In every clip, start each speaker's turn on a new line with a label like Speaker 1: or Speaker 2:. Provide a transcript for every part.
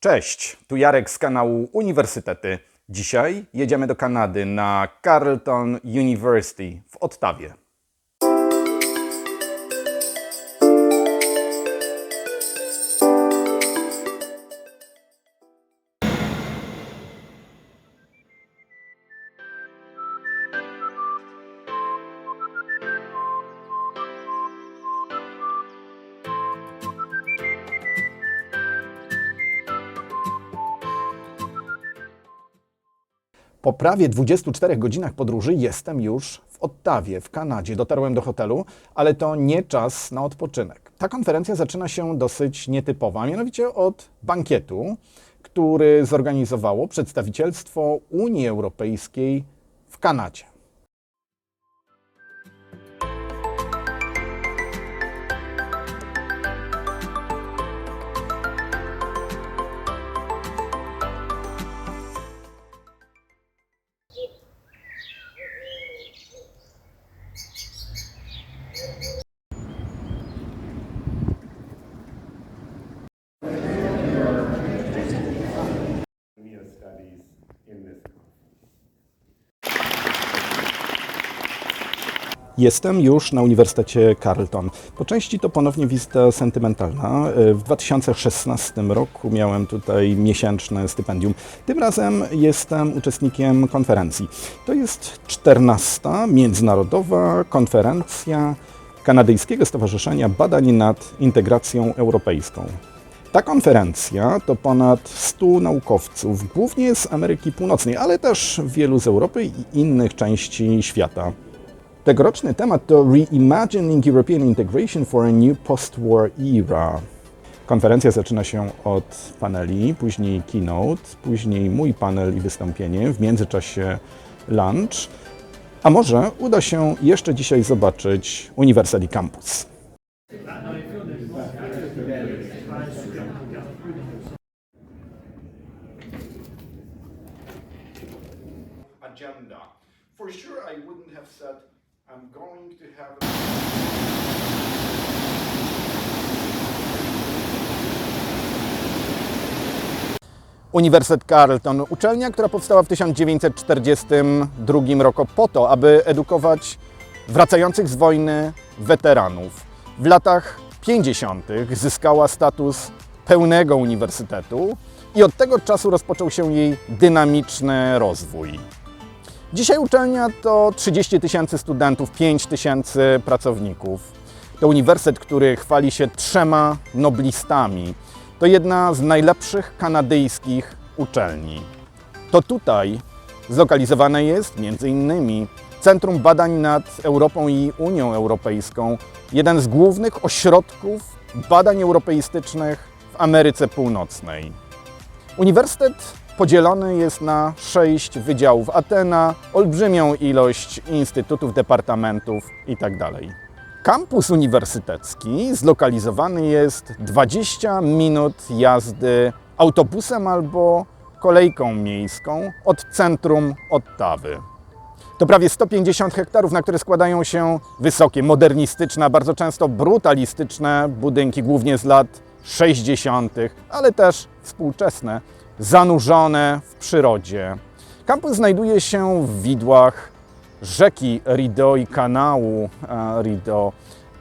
Speaker 1: Cześć, tu Jarek z kanału Uniwersytety. Dzisiaj jedziemy do Kanady na Carleton University w Ottawie. Po prawie 24 godzinach podróży jestem już w Ottawie, w Kanadzie. Dotarłem do hotelu, ale to nie czas na odpoczynek. Ta konferencja zaczyna się dosyć nietypowo, a mianowicie od bankietu, który zorganizowało przedstawicielstwo Unii Europejskiej w Kanadzie. Jestem już na Uniwersytecie Carleton. Po części to ponownie wizyta sentymentalna. W 2016 roku miałem tutaj miesięczne stypendium. Tym razem jestem uczestnikiem konferencji. To jest 14. Międzynarodowa konferencja Kanadyjskiego Stowarzyszenia Badań nad Integracją Europejską. Ta konferencja to ponad 100 naukowców, głównie z Ameryki Północnej, ale też wielu z Europy i innych części świata. Tegoroczny temat to Reimagining European Integration for a New Post-War Era. Konferencja zaczyna się od paneli, później keynote, później mój panel i wystąpienie, w międzyczasie lunch. A może uda się jeszcze dzisiaj zobaczyć University Campus. Agenda. For sure I wouldn't have said I'm going to have Uniwersytet Carleton, uczelnia, która powstała w 1942 roku po to, aby edukować wracających z wojny weteranów. W latach 50. zyskała status pełnego uniwersytetu i od tego czasu rozpoczął się jej dynamiczny rozwój. Dzisiaj uczelnia to 30 000 studentów, 5 000 pracowników. To uniwersytet, który chwali się 3 noblistami. To jedna z najlepszych kanadyjskich uczelni. To tutaj zlokalizowane jest m.in. Centrum Badań nad Europą i Unią Europejską, jeden z głównych ośrodków badań europeistycznych w Ameryce Północnej. Uniwersytet podzielony jest na 6 wydziałów, a te na olbrzymią ilość instytutów, departamentów itd. Kampus uniwersytecki zlokalizowany jest 20 minut jazdy autobusem albo kolejką miejską od centrum Ottawy. To prawie 150 hektarów, na które składają się wysokie, modernistyczne, bardzo często brutalistyczne budynki, głównie z lat 60., ale też współczesne, zanurzone w przyrodzie. Kampus znajduje się w widłach rzeki Rideau i kanału Rideau,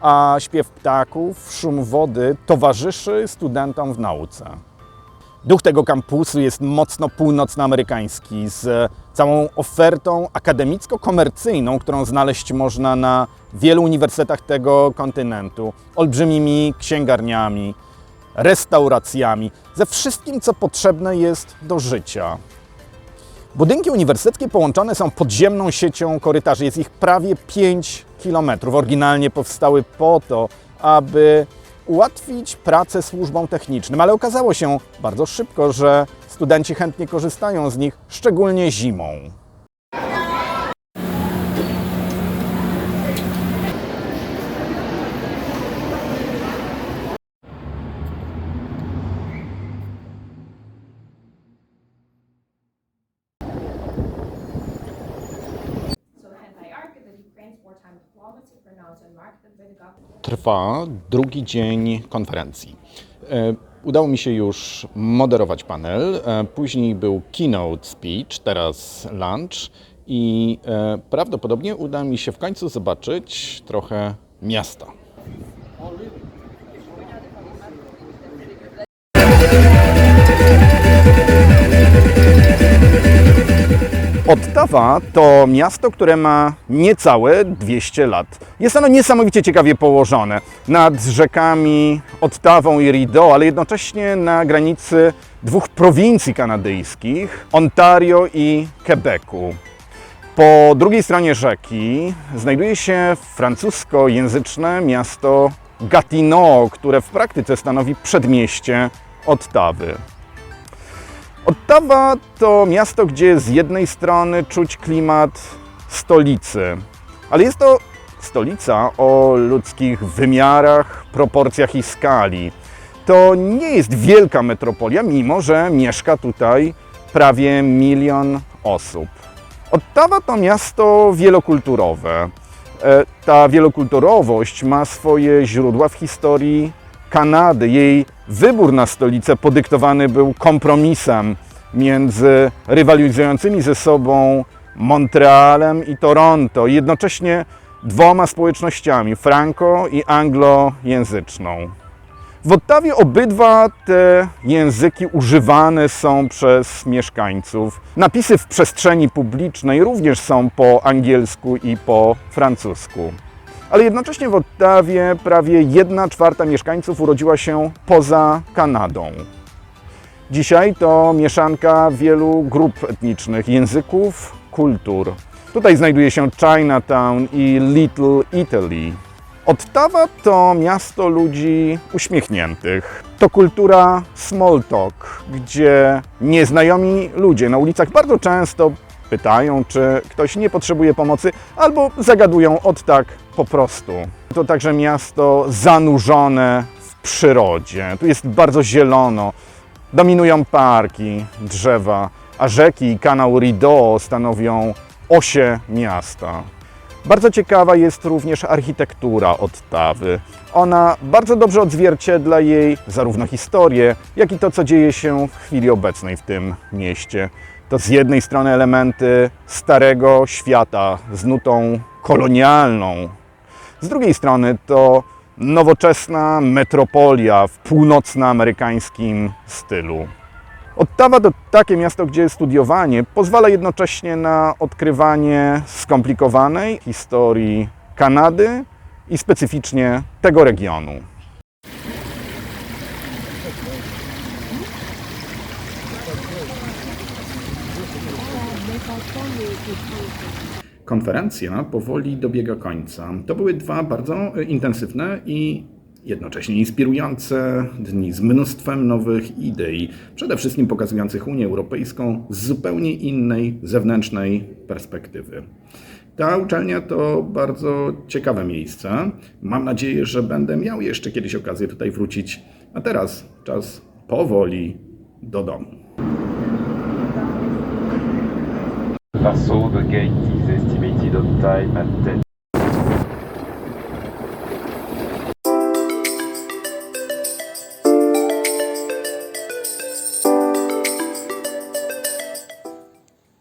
Speaker 1: a śpiew ptaków, szum wody towarzyszy studentom w nauce. Duch tego kampusu jest mocno północnoamerykański, z całą ofertą akademicko-komercyjną, którą znaleźć można na wielu uniwersytetach tego kontynentu, olbrzymimi księgarniami, restauracjami, ze wszystkim, co potrzebne jest do życia. Budynki uniwersyteckie połączone są podziemną siecią korytarzy. Jest ich prawie 5 km. Oryginalnie powstały po to, aby ułatwić pracę służbom technicznym, ale okazało się bardzo szybko, że studenci chętnie korzystają z nich, szczególnie zimą. Trwa drugi dzień konferencji. Udało mi się już moderować panel, później był keynote speech, teraz lunch i prawdopodobnie uda mi się w końcu zobaczyć trochę miasta. Ottawa to miasto, które ma niecałe 200 lat. Jest ono niesamowicie ciekawie położone nad rzekami Ottawą i Rideau, ale jednocześnie na granicy dwóch prowincji kanadyjskich, Ontario i Quebecu. Po drugiej stronie rzeki znajduje się francuskojęzyczne miasto Gatineau, które w praktyce stanowi przedmieście Ottawy. Ottawa to miasto, gdzie z jednej strony czuć klimat stolicy, ale jest to stolica o ludzkich wymiarach, proporcjach i skali. To nie jest wielka metropolia, mimo że mieszka tutaj prawie 1 milion osób. Ottawa to miasto wielokulturowe. Ta wielokulturowość ma swoje źródła w historii Kanady. Jej wybór na stolicę podyktowany był kompromisem między rywalizującymi ze sobą Montrealem i Toronto, jednocześnie dwoma społecznościami, franco- i anglojęzyczną. W Ottawie obydwa te języki używane są przez mieszkańców. Napisy w przestrzeni publicznej również są po angielsku i po francusku. Ale jednocześnie w Ottawie prawie 1/4 mieszkańców urodziła się poza Kanadą. Dzisiaj to mieszanka wielu grup etnicznych, języków, kultur. Tutaj znajduje się Chinatown i Little Italy. Ottawa to miasto ludzi uśmiechniętych. To kultura small talk, gdzie nieznajomi ludzie na ulicach bardzo często pytają, czy ktoś nie potrzebuje pomocy, albo zagadują od tak po prostu. To także miasto zanurzone w przyrodzie. Tu jest bardzo zielono, dominują parki, drzewa, a rzeki i kanał Rideau stanowią osie miasta. Bardzo ciekawa jest również architektura Ottawy. Ona bardzo dobrze odzwierciedla jej zarówno historię, jak i to, co dzieje się w chwili obecnej w tym mieście. To z jednej strony elementy starego świata z nutą kolonialną, z drugiej strony to nowoczesna metropolia w północnoamerykańskim stylu. Ottawa to takie miasto, gdzie studiowanie pozwala jednocześnie na odkrywanie skomplikowanej historii Kanady i specyficznie tego regionu. Konferencja powoli dobiega końca. To były 2 bardzo intensywne i jednocześnie inspirujące dni z mnóstwem nowych idei, przede wszystkim pokazujących Unię Europejską z zupełnie innej, zewnętrznej perspektywy. Ta uczelnia to bardzo ciekawe miejsce. Mam nadzieję, że będę miał jeszcze kiedyś okazję tutaj wrócić. A teraz czas powoli do domu.
Speaker 2: Passau, the gate is estimated on time at 10.